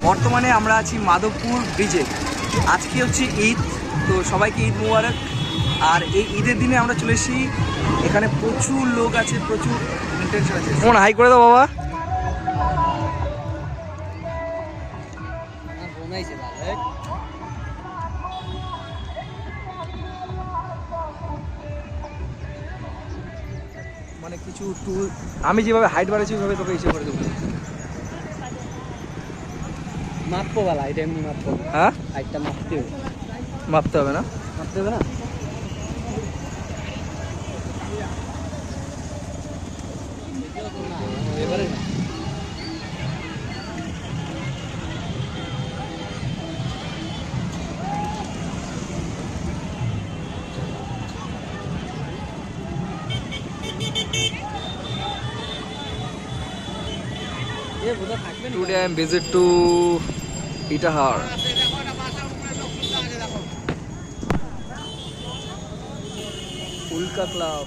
বর্তমানে আমরা আছি মাধবপুর ব্রিজে। আজকে হচ্ছে ঈদ, তো সবাইকে ঈদ মুবারক। আর এই ঈদের দিনে আমরা চলে এসেছি, এখানে প্রচুর লোক আছে, প্রচুর ইন্টেনশন আছে। কেমন হাই করে দাও বাবা। মানে কিছু টুল আমি যেভাবে হাইট বাড়াচ্ছি ওইভাবে তোকে ইসে করে দেবো। মাপবো বলা, এটা এমনি মাপবো। হ্যাঁ, হাইটটা মাপতে হবে। মাপতে হবে না? মাপতে হবে না? এবারে না। Today I am visit to Itahar. Ulka Club.